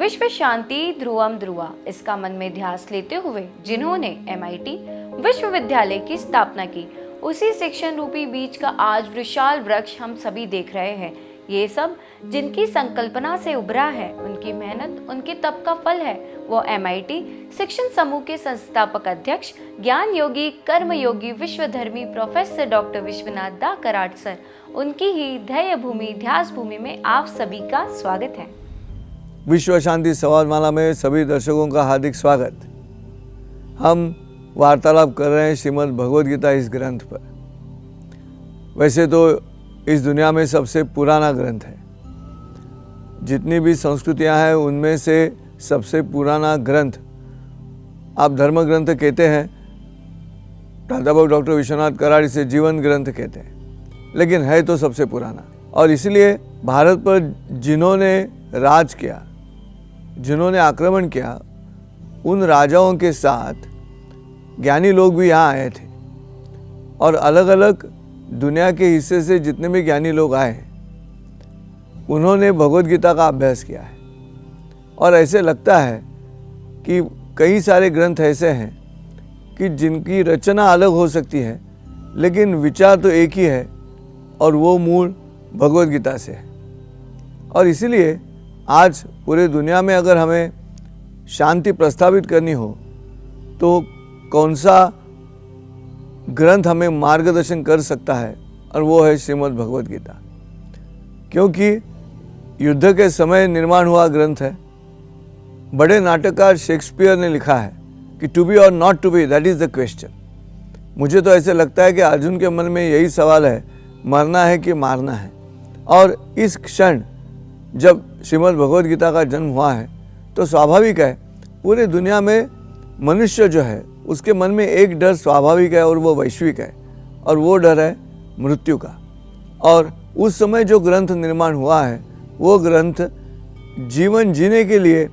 विश्व शांति ध्रुवम ध्रुवा, इसका मन में ध्यास लेते हुए जिन्होंने MIT विश्वविद्यालय की स्थापना की, उसी शिक्षण रूपी बीज का आज विशाल वृक्ष हम सभी देख रहे हैं। ये सब जिनकी संकल्पना से उभरा है, उनकी मेहनत, उनके तप का फल है। वो MIT शिक्षण समूह के संस्थापक अध्यक्ष, ज्ञान योगी, कर्म योगी, विश्वधर्मी प्रोफेसर डॉक्टर विश्वनाथ दा कराड सर, उनकी ही ध्येय भूमि ध्यास भूमि में आप सभी का स्वागत है। विश्व शांति संवादमाला में सभी दर्शकों का हार्दिक स्वागत। हम वार्तालाप कर रहे हैं श्रीमद् भगवद गीता इस ग्रंथ पर। वैसे तो इस दुनिया में सबसे पुराना ग्रंथ है। जितनी भी संस्कृतियां हैं उनमें से सबसे पुराना ग्रंथ आप धर्म ग्रंथ कहते हैं, प्राध्यापक डॉक्टर विश्वनाथ कराड इसे जीवन ग्रंथ कहते हैं, लेकिन है तो सबसे पुराना। और इसलिए भारत पर जिन्होंने राज किया, जिन्होंने आक्रमण किया, उन राजाओं के साथ ज्ञानी लोग भी यहाँ आए थे और अलग अलग दुनिया के हिस्से से जितने भी ज्ञानी लोग आए उन्होंने भगवद गीता का अभ्यास किया है। और ऐसे लगता है कि कई सारे ग्रंथ ऐसे हैं कि जिनकी रचना अलग हो सकती है, लेकिन विचार तो एक ही है और वो मूल भगवद गीता से है। और इसीलिए आज पूरे दुनिया में अगर हमें शांति प्रस्तावित करनी हो तो कौन सा ग्रंथ हमें मार्गदर्शन कर सकता है, और वो है श्रीमद् भगवद गीता। क्योंकि युद्ध के समय निर्माण हुआ ग्रंथ है। बड़े नाटककार शेक्सपियर ने लिखा है कि टू बी और not to be, that is the question. मुझे तो ऐसे लगता है कि अर्जुन के मन में यही सवाल है, मरना है कि मारना है। और इस क्षण जब श्रीमद् भगवद गीता का जन्म हुआ है तो स्वाभाविक है पूरे दुनिया में मनुष्य जो है उसके मन में एक डर स्वाभाविक है और वो वैश्विक है, और वो डर है मृत्यु का। और उस समय जो ग्रंथ निर्माण हुआ है वो ग्रंथ जीवन जीने के लिए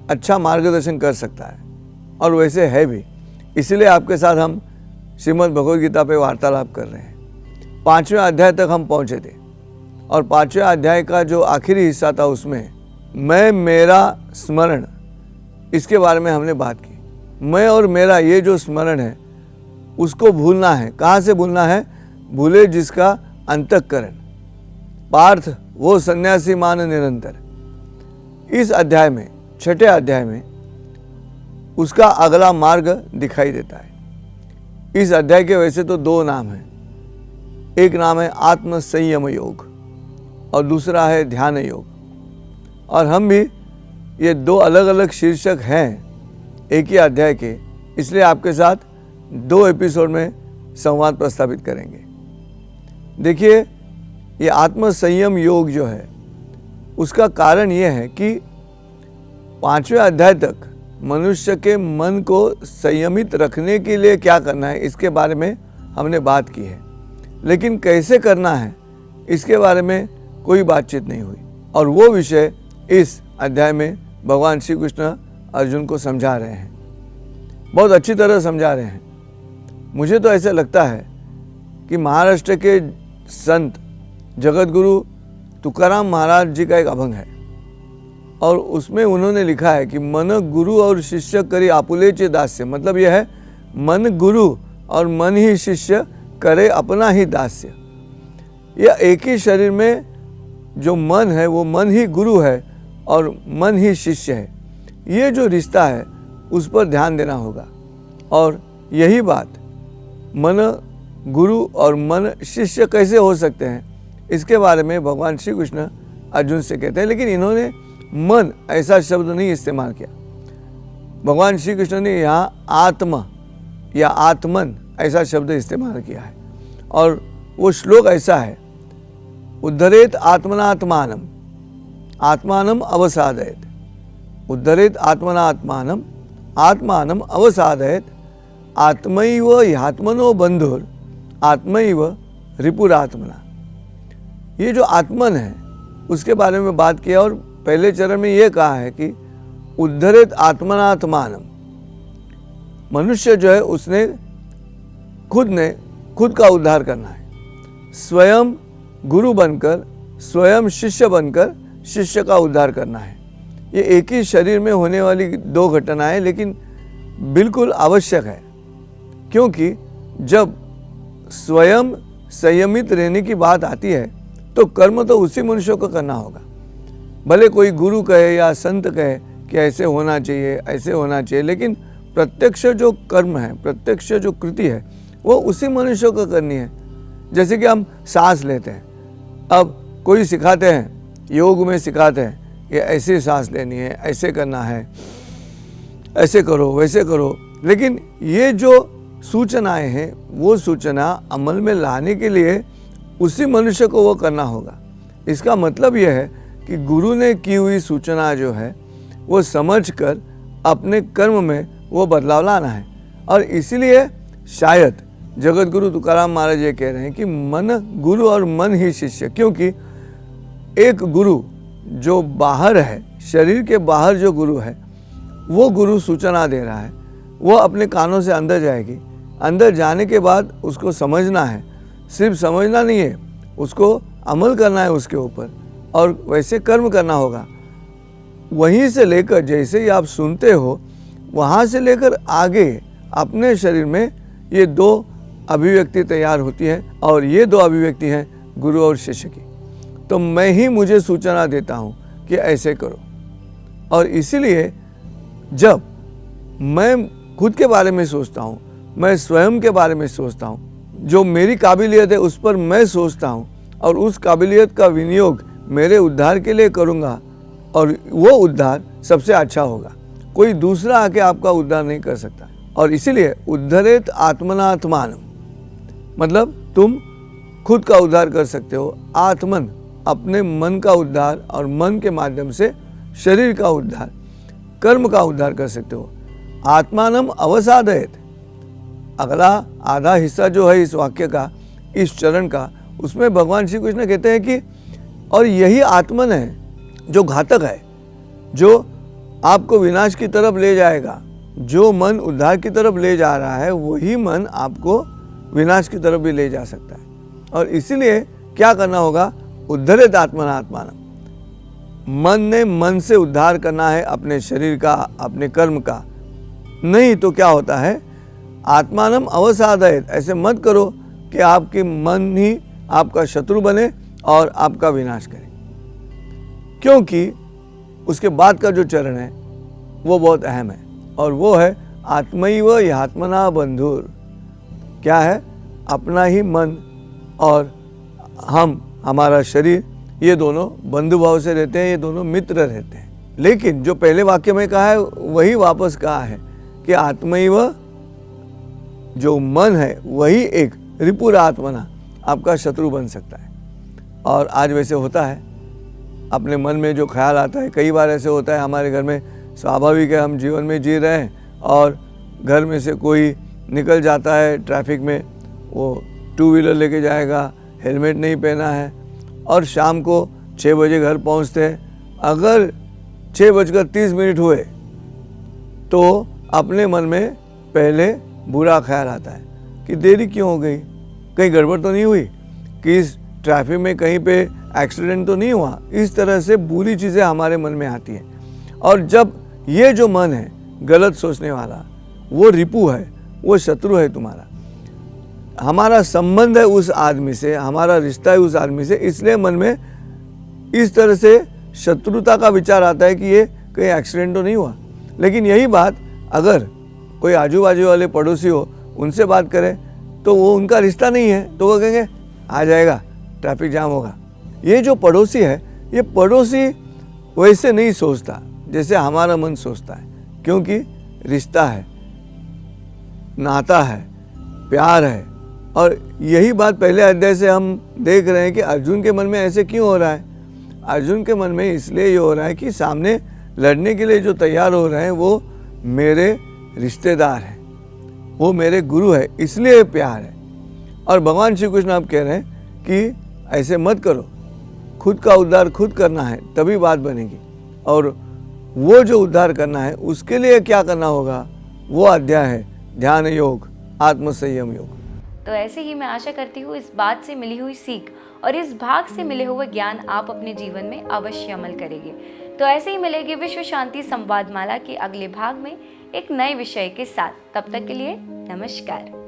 अच्छा मार्गदर्शन कर सकता है, और वैसे है भी। इसलिए आपके साथ हम श्रीमद् भगवद गीता पे वार्तालाप कर रहे हैं। 5वें अध्याय तक हम पहुँचे थे और 5वें अध्याय का जो आखिरी हिस्सा था उसमें मैं, मेरा स्मरण, इसके बारे में हमने बात की। मैं और मेरा ये जो स्मरण है उसको भूलना है। कहाँ से भूलना है? भूले जिसका अंतःकरण, पार्थ वो सन्यासी मान निरंतर। इस अध्याय में, 6ठे अध्याय में उसका अगला मार्ग दिखाई देता है। इस अध्याय के वैसे तो 2 नाम हैं। एक नाम है आत्म संयम योग और दूसरा है ध्यान योग। और हम भी ये 2 अलग अलग शीर्षक हैं एक ही अध्याय के, इसलिए आपके साथ 2 एपिसोड में संवाद प्रस्तावित करेंगे। देखिए, ये आत्म संयम योग जो है उसका कारण ये है कि 5वें अध्याय तक मनुष्य के मन को संयमित रखने के लिए क्या करना है इसके बारे में हमने बात की है, लेकिन कैसे करना है इसके बारे में कोई बातचीत नहीं हुई। और वो विषय इस अध्याय में भगवान श्री कृष्ण अर्जुन को समझा रहे हैं, बहुत अच्छी तरह समझा रहे हैं। मुझे तो ऐसा लगता है कि महाराष्ट्र के संत जगत गुरु तुकाराम महाराज जी का एक अभंग है और उसमें उन्होंने लिखा है कि मन गुरु और शिष्य करी आपुलेचे दास्य। मतलब यह है, मन गुरु और मन ही शिष्य करे अपना ही दास्य। यह एक ही शरीर में जो मन है वो मन ही गुरु है और मन ही शिष्य है। ये जो रिश्ता है उस पर ध्यान देना होगा। और यही बात मन गुरु और मन शिष्य कैसे हो सकते हैं इसके बारे में भगवान श्री कृष्ण अर्जुन से कहते हैं, लेकिन इन्होंने मन ऐसा शब्द नहीं इस्तेमाल किया। भगवान श्री कृष्ण ने यहाँ आत्मा या आत्मन ऐसा शब्द इस्तेमाल किया है। और वो श्लोक ऐसा है, उद्धरेत आत्मनात्मानम आत्मानम अवसादयत, उद्धरेत आत्मनात्मानम आत्मानम अवसादयत, आत्मैव ह्यात्मनो बंधुर आत्मैव रिपुरात्मना। ये जो आत्मन है उसके बारे में बात किया और पहले चरण में ये कहा है कि उद्धरेत आत्मनात्मानम, मनुष्य जो है उसने खुद का उद्धार करना है। स्वयं गुरु बनकर, स्वयं शिष्य बनकर शिष्य का उद्धार करना है। ये एक ही शरीर में होने वाली दो घटनाएं, लेकिन बिल्कुल आवश्यक है, क्योंकि जब स्वयं संयमित रहने की बात आती है तो कर्म तो उसी मनुष्य को करना होगा। भले कोई गुरु कहे या संत कहे कि ऐसे होना चाहिए, ऐसे होना चाहिए, लेकिन प्रत्यक्ष जो कर्म है, प्रत्यक्ष जो कृति है, वो उसी मनुष्य को करनी है। जैसे कि हम सांस लेते हैं, अब कोई सिखाते हैं, योग में सिखाते हैं कि ऐसे सांस लेनी है, ऐसे करना है, ऐसे करो, वैसे करो, लेकिन ये जो सूचनाएं हैं वो सूचना अमल में लाने के लिए उसी मनुष्य को वो करना होगा। इसका मतलब यह है कि गुरु ने की हुई सूचना जो है वो समझकर अपने कर्म में वो बदलाव लाना है। और इसीलिए शायद जगत गुरु तुकाराम महाराज ये कह रहे हैं कि मन गुरु और मन ही शिष्य, क्योंकि एक गुरु जो बाहर है, शरीर के बाहर जो गुरु है, वो गुरु सूचना दे रहा है, वो अपने कानों से अंदर जाएगी। अंदर जाने के बाद उसको समझना है, सिर्फ समझना नहीं है, उसको अमल करना है उसके ऊपर, और वैसे कर्म करना होगा। वहीं से लेकर, जैसे ही आप सुनते हो, वहाँ से लेकर आगे अपने शरीर में ये दो अभिव्यक्ति तैयार होती है, और ये दो अभिव्यक्ति हैं गुरु और शिष्य की। तो मैं ही मुझे सूचना देता हूँ कि ऐसे करो। और इसीलिए जब मैं खुद के बारे में सोचता हूँ, मैं स्वयं के बारे में सोचता हूँ, जो मेरी काबिलियत है उस पर मैं सोचता हूँ, और उस काबिलियत का विनियोग मेरे उद्धार के लिए करूँगा, और वो उद्धार सबसे अच्छा होगा। कोई दूसरा आके आपका उद्धार नहीं कर सकता। और इसीलिए उद्धरेत आत्मनात्मानम, मतलब तुम खुद का उद्धार कर सकते हो। आत्मन, अपने मन का उद्धार, और मन के माध्यम से शरीर का उद्धार, कर्म का उद्धार कर सकते हो। आत्मानम अवसादयत, अगला आधा हिस्सा जो है इस वाक्य का, इस चरण का, उसमें भगवान श्री कृष्ण कहते हैं कि और यही आत्मन है जो घातक है, जो आपको विनाश की तरफ ले जाएगा। जो मन उद्धार की तरफ ले जा रहा है वही मन आपको विनाश की तरफ भी ले जा सकता है। और इसीलिए क्या करना होगा? उद्धरेत आत्मनात्मानम, मन ने मन से उद्धार करना है अपने शरीर का, अपने कर्म का। नहीं तो क्या होता है? आत्मानम अवसादयत, ऐसे मत करो कि आपके मन ही आपका शत्रु बने और आपका विनाश करे, क्योंकि उसके बाद का जो चरण है वो बहुत अहम है, और वो है आत्मैव ह्यात्मना बंधुर। क्या है? अपना ही मन और हमारा शरीर, ये दोनों बंधु भाव से रहते हैं, ये दोनों मित्र रहते हैं। लेकिन जो पहले वाक्य में कहा है वही वापस कहा है कि आत्मैव, जो मन है वही एक रिपुर आत्मना आपका शत्रु बन सकता है। और आज वैसे होता है, अपने मन में जो ख्याल आता है, कई बार ऐसे होता है हमारे घर में, स्वाभाविक है, हम जीवन में जी रहे हैं और घर में से कोई निकल जाता है ट्रैफिक में, वो टू व्हीलर लेके जाएगा, हेलमेट नहीं पहना है, और शाम को 6 बजे घर पहुंचते हैं। अगर 6:30 हुए तो अपने मन में पहले बुरा ख्याल आता है कि देरी क्यों हो गई, कहीं गड़बड़ तो नहीं हुई, कि इस ट्रैफिक में कहीं पे एक्सीडेंट तो नहीं हुआ। इस तरह से बुरी चीज़ें हमारे मन में आती हैं। और जब ये जो मन है गलत सोचने वाला, वो रिपु है, वो शत्रु है तुम्हारा। हमारा संबंध है उस आदमी से, हमारा रिश्ता है उस आदमी से, इसलिए मन में इस तरह से शत्रुता का विचार आता है कि ये कहीं एक्सीडेंट तो नहीं हुआ। लेकिन यही बात अगर कोई आजू बाजू वाले पड़ोसी हो, उनसे बात करें तो वो उनका रिश्ता नहीं है, तो वो कहेंगे आ जाएगा, ट्रैफिक जाम होगा। ये जो पड़ोसी है, ये पड़ोसी वैसे नहीं सोचता जैसे हमारा मन सोचता है, क्योंकि रिश्ता है, नाता है, प्यार है। और यही बात पहले अध्याय से हम देख रहे हैं कि अर्जुन के मन में ऐसे क्यों हो रहा है। अर्जुन के मन में इसलिए ये हो रहा है कि सामने लड़ने के लिए जो तैयार हो रहे हैं वो मेरे रिश्तेदार हैं, वो मेरे गुरु है, इसलिए प्यार है। और भगवान श्री कृष्ण आप कह रहे हैं कि ऐसे मत करो, खुद का उद्धार खुद करना है, तभी बात बनेगी। और वो जो उद्धार करना है उसके लिए क्या करना होगा, वो अध्याय है ध्यान योग, आत्मसंयम योग। तो ऐसे ही मैं आशा करती हूँ इस बात से मिली हुई सीख और इस भाग से मिले हुए ज्ञान आप अपने जीवन में अवश्य अमल करेंगे। तो ऐसे ही मिलेगी विश्व शांति संवाद माला के अगले भाग में एक नए विषय के साथ। तब तक के लिए नमस्कार।